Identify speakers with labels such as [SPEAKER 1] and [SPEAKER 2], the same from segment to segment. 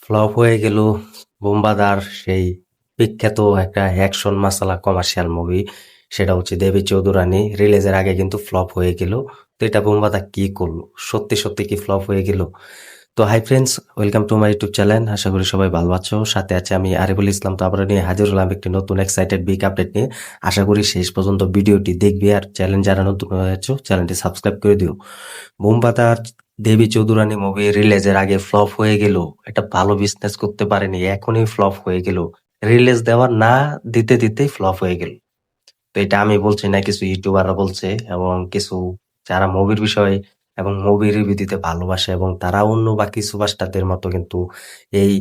[SPEAKER 1] Flop হয়ে গেল বুম্বাদার সেই বিখ্যাত একটা অ্যাকশন মাসালা কমার্শিয়াল মুভি। সেটা হচ্ছে দেবী চৌধুরানী। রিলিজের আগে কিন্তু ফ্লপ হয়ে গেল। তো এটা বুম্বাদা কি করলো? সত্যি সত্যি কি ফ্লপ হয়ে গেল? তো hi friends, welcome to my YouTube channel. আশা করি সবাই ভালো আছো। সাথে আছে আমি আরিফুল ইসলাম। তো আমরা নিয়ে হাজির হলাম একটি নতুন এক্সাইটেড বিগ আপডেট নিয়ে। আশা করি শেষ পর্যন্ত ভিডিওটি দেখবে, আর চ্যানেল যারা নতুন হয়েছো চ্যানেলটি সাবস্ক্রাইব করে দিও। বুম্বাদার দেবী চৌধুরানী মুভি রিলিজের আগে ফ্লপ হয়ে গেল। এটা ভালো বিজনেস করতে পারেনি, এখনই ফ্লপ হয়ে গেল। রিলিজ দেওয়ার না দিতে দিতেই ফ্লপ হয়ে গেল। তো এটা আমি বলছি না, কিছু ইউটিউবাররা বলছে, এবং কিছু যারা মুভির বিষয়ে এবং মুভি রিভিউ দিতে ভালোবাসে, এবং তারা অন্য বাকি সুপারস্টারদের মতো কিন্তু এই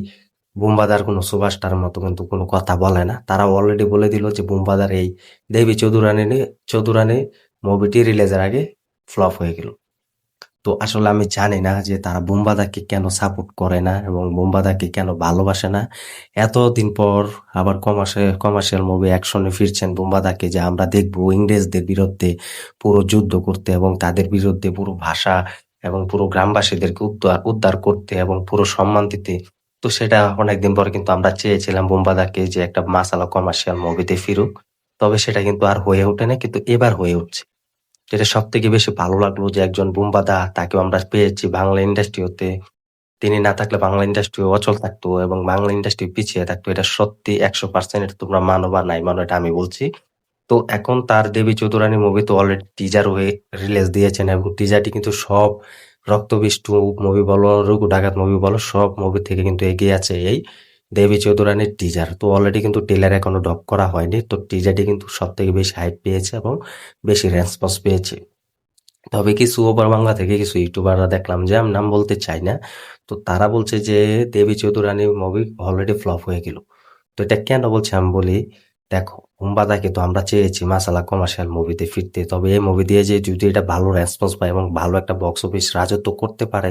[SPEAKER 1] বুম্বাদার কোনো সুপারস্টার মতো কিন্তু কোনো কথা বলে না। তারা অলরেডি বলে দিল যে বুম্বাদার এই দেবী চৌধুরানী মুভিটি রিলিজের আগে ফ্লপ হয়ে গেল। তো আসলে আমি জানি না যে তারা বুম্বাদাকে কেন সাপোর্ট করে না এবং বুম্বাদাকে কেন ভালোবাসে না। এতদিন পর আবার কমার্শিয়াল মুভি অ্যাকশনে ফিরছেন বুম্বাদাকে, যে আমরা দেখবো ইংরেজদের বিরুদ্ধে পুরো যুদ্ধ করতে এবং তাদের বিরুদ্ধে পুরো ভাষা এবং পুরো গ্রামবাসীদেরকে উদ্ধার করতে এবং পুরো সম্মান দিতে। তো সেটা অনেকদিন পর কিন্তু আমরা চেয়েছিলাম বুম্বাদাকে যে একটা মাসালা কমার্শিয়াল মুভিতে ফিরুক। তবে সেটা কিন্তু আর হয়ে ওঠে না, কিন্তু এবার হয়ে উঠছে। যেটা সবথেকে বেশি ভালো লাগলো যে একজন বুম্বাদা, তাকেও আমরা পেয়েছি বাংলা ইন্ডাস্ট্রিতে। তিনি না থাকলে বাংলা ইন্ডাস্ট্রি অচল থাকতো এবং বাংলা ইন্ডাস্ট্রি পিছিয়ে থাকতো। এটা সত্যি 100%। এটা তোমরা মানো বা নাই মানো, এটা আমি বলছি। তো এখন তার দেবী চৌধুরানী মুভি তো অলরেডি টিজার হয়ে রিলিজ দিয়েছেন, এবং টিজারটি কিন্তু সব রক্তবিষ্টু মুভি বলো, রঘু ডাকাত মুভি বলো, সব মুভি থেকে কিন্তু এগিয়ে আছে এই দেবী চৌধুরানীর টিজার। তো অলরেডি কিন্তু টেলার এখনো ড্রপ করা হয়নি। তো টিজারটি কিন্তু সব থেকে বেশি হাইপ পেয়েছে এবং বেশি রেসপন্স পেয়েছে। তবে কিছু ওপার বাংলা থেকে কিছু ইউটিউবাররা দেখলাম, যে আমি নাম বলতে চাই না, তো তারা বলছে যে Devi Chaudhurani movie already flop হয়ে গেল। তো এটা কেন বলছে আমি বলি। দেখো, বুম্বাদাকে তো আমরা চেয়েছি মাসালা কমার্শিয়াল মুভিতে ফিরতে। তবে এই মুভি দিয়ে যে যদি এটা ভালো রেসপন্স পায় এবং ভালো একটা বক্স অফিস রাজত্ব করতে পারে,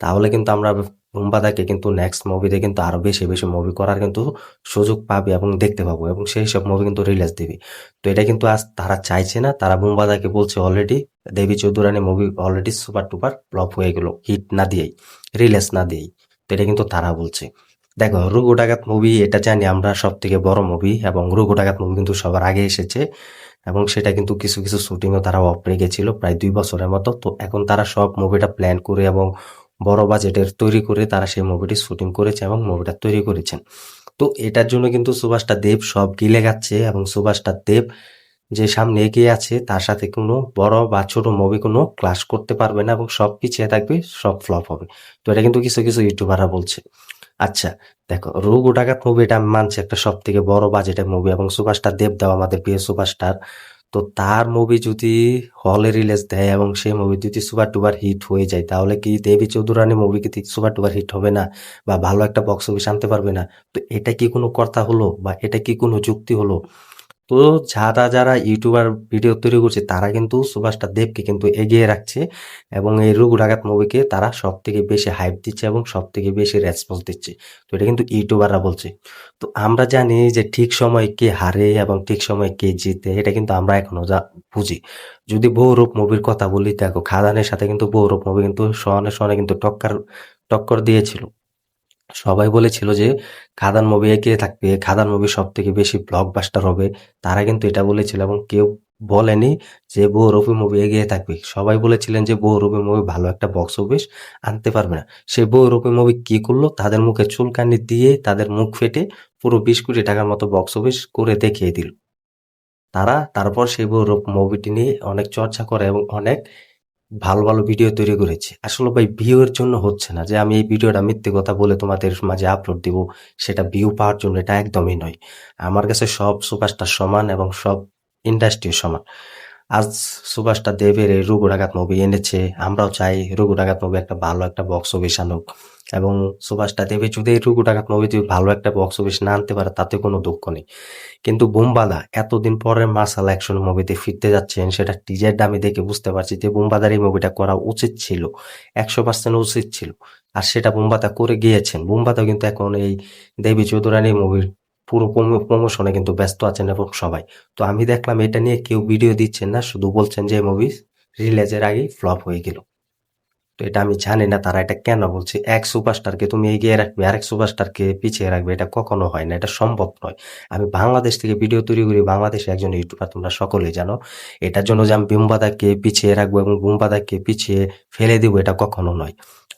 [SPEAKER 1] তাহলে কিন্তু আমরা বুম্বাদাকে কিন্তু নেক্সট মুভিতে কিন্তু আরো বেশি বেশি মুভি করার কিন্তু সুযোগ পাবে এবং দেখতে পাবো, এবং সেই সব মুভি কিন্তু রিলিজ দিবে। তো এটা কিন্তু আজ তারা চাইছে না। তারা বুম্বাদাকে বলছে অলরেডি দেবী Chaudhurani movie already super টুপার flop হয়ে গেল, হিট না দিয়েই, রিলিজ না দিয়েই। তো এটা কিন্তু তারা বলছে। দেখো, রঘু ডাকাত মুভি এটা জানি আমরা সব থেকে বড় মুভি, এবং রঘু ডাকাত মুভি কিন্তু সবার আগে এসেছে, এবং সেটা কিন্তু কিছু কিছু শুটিংও তারা অফ রেখেছিল প্রায় 2 বছরের মতো। তো এখন তারা সব মুভিটা প্ল্যান করে এবং বড় বাজেটের তৈরি করে তারা সেই মুভিটি শুটিং করেছে এবং মুভিটা তৈরি করেছেন। তো এটার জন্য কিন্তু সুভাষটা দেব সব গিলে খাচ্ছে, এবং সুভাষটা দেব যে সামনে এগিয়ে আছে তার সাথে কোনো বড় বা ছোট মুভি কোনো ক্লাশ করতে পারবে না, এবং সব পিছিয়ে থাকবে, সব ফ্লপ হবে। তো এটা কিন্তু কিছু কিছু ইউটিউবাররা বলছে। আচ্ছা, দেখো, রঘু ডাকাত মুভি এটা আমি মানছি একটা সব থেকে বড় বাজেটের মুভি, এবং সুপারস্টার দেবদাও আমাদের প্রিয় সুপারস্টার। তো তার মুভি যদি হলে রিলিজ দেয় এবং সেই মুভি যদি সুপার টুপার হিট হয়ে যায়, তাহলে কি দেবী চৌধুরানী মুভি কি সুপার টুপার হিট হবে না, বা ভালো একটা বক্স অফিস আনতে পারবে না? তো এটা কি কোনো কথা হলো, বা এটা কি কোনো যুক্তি হলো? তো যারা ইউটিউবার ভিডিও তৈরি করছে, তারা কিন্তু সুভাষটা দেবকে কিন্তু এগিয়ে রাখছে, এবং এই রঘু ডাকাত মুভিকে তারা সব থেকে বেশি হাইপ দিচ্ছে এবং সব থেকে বেশি রেসপন্স দিচ্ছে। তো এটা কিন্তু ইউটিউবাররা বলছে। তো আমরা জানি যে ঠিক সময় কে হারে এবং ঠিক সময় কে জিতে, এটা কিন্তু আমরা এখনো বুঝি। যদি বহুরূপ মুভির কথা বলি, দেখো খাদানের সাথে কিন্তু বহুরূপ মুভি কিন্তু সনে সনে কিন্তু টক্কর দিয়েছিল। সবাই বলেছিল যে খাদান মুভি এগিয়ে থাকবে, খাদান মুভি সব থেকে বেশি ব্লকবাস্টার হবে। তারা কিন্তু এটা বলেছিল, এবং কেউ বলেনি যে বহুরূপী মুভি এগিয়ে থাকবে। সবাই বলেছিলেন যে বহুরূপী মুভি ভালো একটা বক্স অফিস আনতে পারবে না। সেই বহুরূপী মুভি কি করলো? তাদের মুখে চুলকানি দিয়ে তাদের মুখ ফেটে পুরো 20 কোটি টাকার মতো বক্স অফিস করে দেখিয়ে দিল। তারা তারপর সেই বহুরূপ মুভিটি নিয়ে অনেক চর্চা করে এবং অনেক ভালো ভালো ভিডিও তৈরি করেছি। আসলে ভাই ভিউ এর জন্য হচ্ছে না, যে আমি এই ভিডিওটা মিথ্যে কথা বলে তোমাদের মাঝে আপলোড দিব, সেটা ভিউ পাওয়ার জন্য, এটা একদমই নয়। আমার কাছে সব সুপারস্টার সমান এবং সব ইন্ডাস্ট্রি সমান। আজ সুপারস্টার দেবের এই রঘু ডাকাত মুভি এনেছে, আমরাও চাই রঘু ডাকাত মুভি একটা ভালো একটা বক্স অফিস আনুক, এবং সুপারস্টার দেবের যদি এই রঘু ডাকাত মুভি যদি ভালো একটা বক্স অফিস না আনতে পারে, তাতে কোনো দুঃখ নেই। কিন্তু বুম্বাদা এতদিন পরে মার্শাল অ্যাকশন মুভিতে ফিরতে যাচ্ছেন, সেটা টিজারটা আমি দেখে বুঝতে পারছি যে বুম্বাদার এই মুভিটা করা উচিত ছিল, 100% উচিত ছিল। আর সেটা বুম্বাদা করে গিয়েছেন। বুম্বাদা কিন্তু এখন এই দেবী চৌধুরানী মুভির পুরো প্রমোশনে কিন্তু ব্যস্ত আছেন, এবং সবাই। তো আমি দেখলাম এটা নিয়ে কেউ ভিডিও দিচ্ছেন না, শুধু বলছেন যে মুভি রিলিজের আগেই ফ্লপ হয়ে গেল। তো এটা আমি জানি না তারা এটা কেন বলছে। এক সুপারস্টারকে তুমি এগিয়ে রাখবে, আরেক সুপারস্টারকে পিছিয়ে রাখবে, এটা কখনো হয় না, এটা সম্ভব নয়। আমি বাংলাদেশ থেকে ভিডিও তৈরি করি, বাংলাদেশে একজন ইউটিউবার, তোমরা সকলেই জানো। এটার জন্য যে আমি বুম্বাদাকে পিছিয়ে রাখবো এবং বুম্বাদাকে পিছিয়ে ফেলে দিব, এটা কখনো নয়।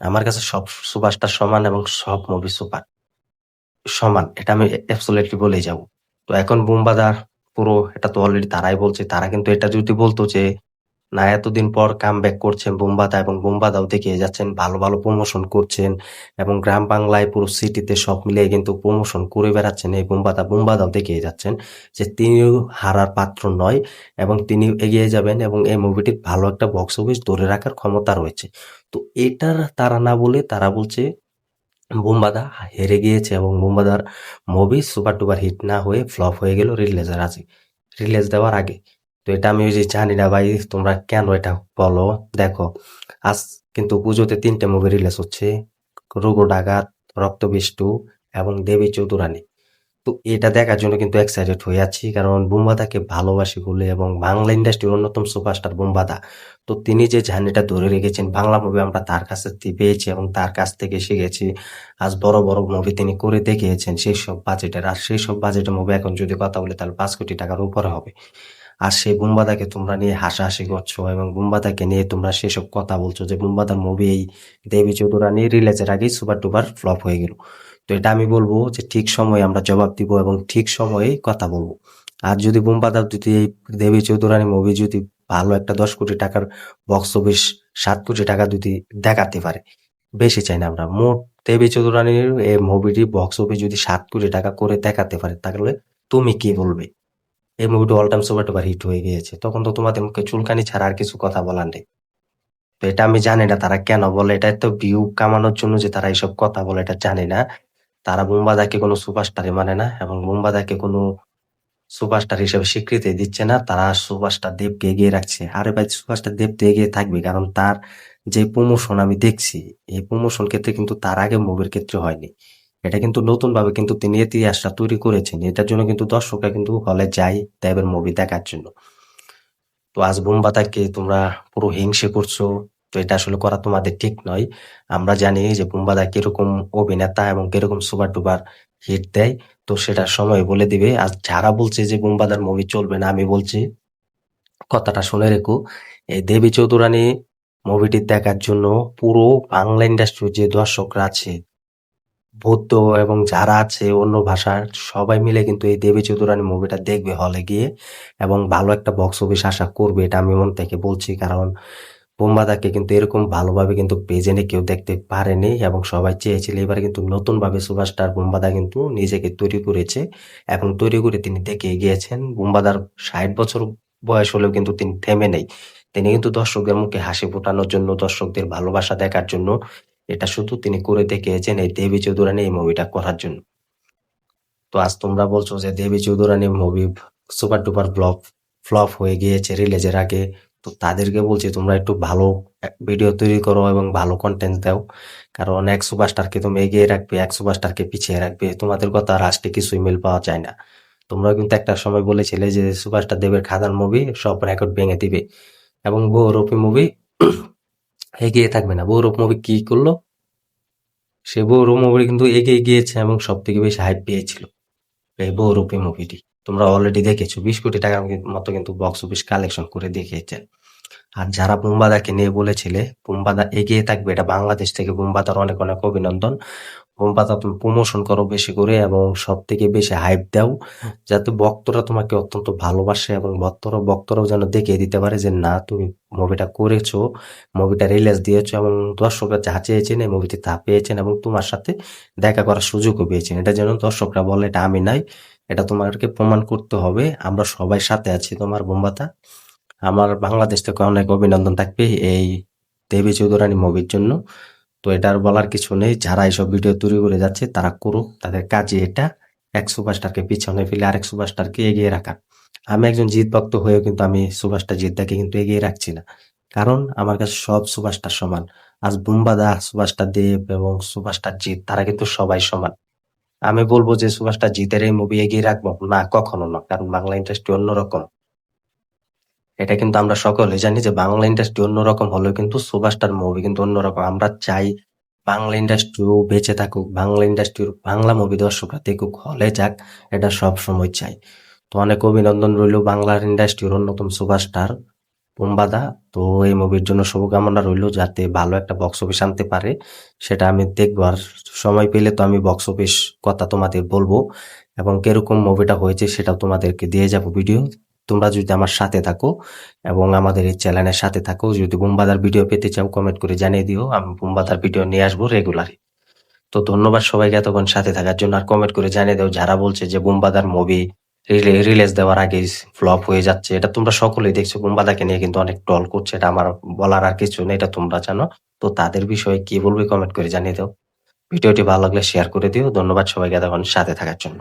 [SPEAKER 1] আমার কাছে সব সুপারস্টার সমান এবং সব মুভি সুপার সমান, এটা আমি অ্যাবসলিউটলি বলেই যাব। তো এখন বুম্বাদার পুরো এটা তো অলরেডি তারাই বলছে, তারা কিন্তু এটা যদি বলতো যে না এতদিন পর কামব্যাক করছেন বুম্বাদা এবং বুম্বাদাও দেখিয়ে যাচ্ছেন ভালো ভালো প্রমোশন করছেন এবং গ্রাম বাংলায় পুরো সিটিতে সব মিলিয়ে কিন্তু প্রমোশন করে বেড়াচ্ছেন এই বুম্বাদাও দেখিয়ে যাচ্ছেন যে তিনিও হারার পাত্র নয় এবং তিনি এগিয়ে যাবেন এবং এই মুভিটির ভালো একটা বক্স অফিস ধরে রাখার ক্ষমতা রয়েছে। তো এটার তারা না বলে তারা বলছে বুম্বাদা হেরে গিয়েছে এবং বুম্বাদার মুভি সুপার ডুপার হিট না হয়ে ফ্লপ হয়ে গেল রিলিজ দেওয়ার আগে। তো এটা আমি ওই যে জানি না ভাই, তোমরা কেন এটা বলো। দেখো, আজ কিন্তু পুজোতে 3টে মুভি রিলিজ হচ্ছে, রোগো ডাকাত, রক্তবিষ্টু এবং দেবী চৌধুরানী। তো এটা দেখার জন্য কিন্তু এক্সাইটেড হয়ে আছি, কারণ বুম্বাদাকে ভালোবাসি বলে এবং বাংলা ইন্ডাস্ট্রির অন্যতম সুপারস্টার বুম্বাদা। তো তিনি যে জার্নিটা ধরে রেখেছেন, বাংলা মুভি আমরা তার কাছ থেকে পেয়েছি এবং তার কাছ থেকে শিখেছি। আজ বড় বড় মুভি তিনি করে দেখিয়েছেন সেই সব বাজেটের, আর সেই সব বাজেটের মুভি এখন যদি কথা বলি তাহলে 5 কোটি টাকার উপরে হবে। আর সেই বুম্বাদাকে তোমরা নিয়ে হাসাহাসি করছো এবং বুম্বাদাকে নিয়ে তোমরা সেসব কথা বলছো যে বুম্বাদার মুভি এই দেবী চৌধুরানী রিলিজের আগেই সুপার ডুপার ফ্লপ হয়ে গেল। তো এটা আমি বলবো যে ঠিক সময়ে আমরা জবাব দিব এবং ঠিক সময়ে কথা বলবো। আর যদি বুম্বাদার যদি এই দেবী চৌধুরানী মুভি যদি ভালো একটা 10 কোটি টাকার বক্স অফিস, 7 কোটি টাকা যদি দেখাতে পারে, বেশি চাই না আমরা, মোট দেবী চৌধুরানীর এই মুভিটি বক্স অফিস যদি 7 কোটি টাকা করে দেখাতে পারে, তাহলে তুমি কি বলবে? এই মুভিটা all time super duper hit হয়ে গিয়েছে, তখন তো তোমাদের মুখে চুলকানি ছাড়া আর কিছু কথা বলার নেই। তো এটা আমি জানি না তারা কেন বলে, এটা তো ভিউ কামানোর জন্য যে তারা এইসব কথা বলে, এটা জানি না। তারা বুম্বাদাকে কোনো সুপারস্টারই মানে না এবং বুম্বাদাকে কোনো সুপারস্টার হিসেবে স্বীকৃতি দিচ্ছে না, তারা সুপারস্টার দেবকে এগিয়ে রাখছে। আরে ভাই, সুপারস্টার দেব তো এগিয়ে থাকবে, কারণ তার যে প্রমোশন আমি দেখছি, এই প্রমোশন ক্ষেত্রে কিন্তু তার আগে মুভির ক্ষেত্রে হয়নি। এটা কিন্তু নতুন ভাবে কিন্তু তিনি ইতিহাসটা তৈরি করেছেন, এটার জন্য কিন্তু দর্শকরা কিন্তু হলে যায় দেবের মুভি দেখার জন্য। তো আজ বুম্বাদাকে তোমরা পুরো হিংসে করছো, তো এটা আসলে করা তোমাদের ঠিক নয়। আমরা জানি যে বুম্বাদা কিরকম অভিনেতা এবং কিরকম সুপার ডুপার হিট দেয়, তো সেটা সময় বলে দিবে। আর যারা বলছে যে বুম্বাদার মুভি চলবে না, আমি বলছি কথাটা শুনে রেখো, এই দেবী চৌধুরানী মুভিটি দেখার জন্য পুরো বাংলা ইন্ডাস্ট্রির যে দর্শকরা আছে, বৌদ্ধ এবং যারা আছে অন্য ভাষার, সবাই মিলে কিন্তু এই দেবী চৌধুরানী মুভিটা দেখবে হলে গিয়ে এবং ভালো একটা বক্স অফিস আশা করবে, এটা আমি মন থেকে বলছি। কারণ বোম্বাদাকে কিন্তু এরকম ভালোভাবে কিন্তু প্রেজেন্টে কেউ দেখতে পারেনি এবং সবাই চেয়েছিল। এবারে কিন্তু নতুন ভাবে সুপারস্টার বুম্বাদা কিন্তু নিজেকে তৈরি করেছে এবং তৈরি করে তিনি দেখে গিয়েছেন। বুম্বাদার 60 বছর বয়স হলেও কিন্তু তিনি থেমে নেই। তিনি কিন্তু দর্শকদের মুখে হাসি ফোটানোর জন্য, দর্শকদের ভালোবাসা দেখার জন্য এটা শুধু তিনি করে দেখিয়েছেন এই দেবী চৌধুরানী এই মুভিটা করার জন্য। তো আজ তোমরা বলছো যে Devi Chaudhurani movie super duper flop হয়ে গিয়েছে রিলিজের আগে। তো তাদেরকে বলছি তোমরা একটু ভালো ভিডিও তৈরি করো এবং ভালো কন্টেন্ট দাও, কারণ এক সুপারস্টারকে তুমি এগিয়ে রাখবে, এক সুপারস্টারকে পিছিয়ে রাখবে, তোমাদের কথা রাষ্ট্রে কিছুই মিল পাওয়া যায় না। তোমরা কিন্তু একটা সময় বলেছিলে যে সুপারস্টার দেবের খাদান মুভি সব রেকর্ড ভেঙে দিবে এবং বহুরূপী মুভি এগিয়ে থাকবে না। বহুরূপ মুভি কি করলো? সে বহুরূপ মুভি কিন্তু এগিয়ে গিয়েছে এবং সব থেকে বেশি হাইপ পেয়েছিল এই বহুরূপী মুভিটি। তোমরা অলরেডি দেখেছো 20 কোটি টাকার মতো কিন্তু বক্স অফিস কালেকশন করে দেখিয়েছে। আর যারা বুম্বাদাকে নিয়ে বলেছিলে বুম্বাদা এগিয়ে থাকবে, এটা বাংলাদেশ থেকে বুম্বাদার অনেক অনেক অভিনন্দন। বুম্বাদা তুমি প্রমোশন করো বেশি করে এবং সব থেকে বেশি হাইপ দাও, যাতে ভক্তরা তোমাকে অত্যন্ত ভালোবাসে এবং ভক্তরাও যেন দেখিয়ে দিতে পারে যে না, তুমি মুভিটা করেছো, মুভিটা রিলিজ দিয়েছো এবং দর্শকরা যা চেয়েছেন এই মুভিতে তা পেয়েছেন এবং তোমার সাথে দেখা করার সুযোগও পেয়েছেন। এটা যেন দর্শকরা বলে এটা আমি নাই, এটা তোমাকে প্রমাণ করতে হবে, আমরা সবাই সাথে আছি তোমার বুম্বাদা। আমার বাংলাদেশ থেকে অনেক অভিনন্দন থাকবে এই দেবী চৌধুরানী মুভির জন্য। তো এটা আর বলার কিছু নেই, যারা এইসব ভিডিও তৈরি করে যাচ্ছে তারা করুক, তাদের কাজে এটা এক সুপারস্টারকে পিছনে ফেলে আরেক সুপারস্টারকে এগিয়ে রাখা। আমি একজন জিৎ ভক্ত হয়েও কিন্তু আমি সুপারস্টার জিৎদাকে কিন্তু এগিয়ে রাখছি না, কারণ আমার কাছে সব সুপারস্টার সমান। আজ বুম্বাদা, সুপারস্টার দেব এবং সুপারস্টার জিৎ তারা কিন্তু সবাই সমান। আমি বলবো যে সুপারস্টার জিতের এই মুভি এগিয়ে রাখবো না, কখনো না, কারণ বাংলা ইন্ডাস্ট্রি অন্যরকম। এটা কিন্তু আমরা সকলেই জানি যে বাংলা ইন্ডাস্ট্রি অন্যরকম হলেও কিন্তু সুপারস্টার মুভি কিন্তু অন্যরকম। আমরা চাই বাংলা ইন্ডাস্ট্রিও বেঁচে থাকুক, বাংলা ইন্ডাস্ট্রির বাংলা মুভি দর্শকরা দেখুক, হলে যাক, এটা সবসময় চাই। তো অনেক অভিনন্দন রইল বাংলার ইন্ডাস্ট্রির অন্যতম সুপারস্টার বুম্বাদা। তো এই মুভির জন্য শুভকামনা রইল যাতে ভালো একটা বক্স অফিস আনতে পারে, সেটা আমি দেখবো। আর সময় পেলে তো আমি বক্স অফিস কথা তোমাদের বলবো, এবং কিরকম মুভিটা হয়েছে সেটাও তোমাদেরকে দিয়ে যাব ভিডিও। তোমরা যদি আমার সাথে থাকো এবং আমাদের এই চ্যানেলের সাথে থাকো, যদি বুম্বাদার ভিডিও পেতে চাও কমেন্ট করে জানিয়ে দিও, আমি বুম্বাদার ভিডিও নিয়ে আসবো রেগুলারই। তো ধন্যবাদ সবাইকে এতক্ষণ সাথে থাকার জন্য। আর কমেন্ট করে জানিয়ে দাও যারা বলছে যে বুম্বাদার মুভি রিলিজ দেওয়ার আগে ফ্লপ হয়ে যাচ্ছে। এটা তোমরা সকলেই দেখছো, বুম্বাদাকে নিয়ে কিন্তু অনেক ট্রল করছে, এটা আমার বলার আর কিছু নেই, এটা তোমরা জানো। তো তাদের বিষয়ে কি বলবে কমেন্ট করে জানিয়ে দাও। ভিডিওটি ভালো লাগলে শেয়ার করে দিও। ধন্যবাদ সবাইকে এতক্ষণ সাথে থাকার জন্য।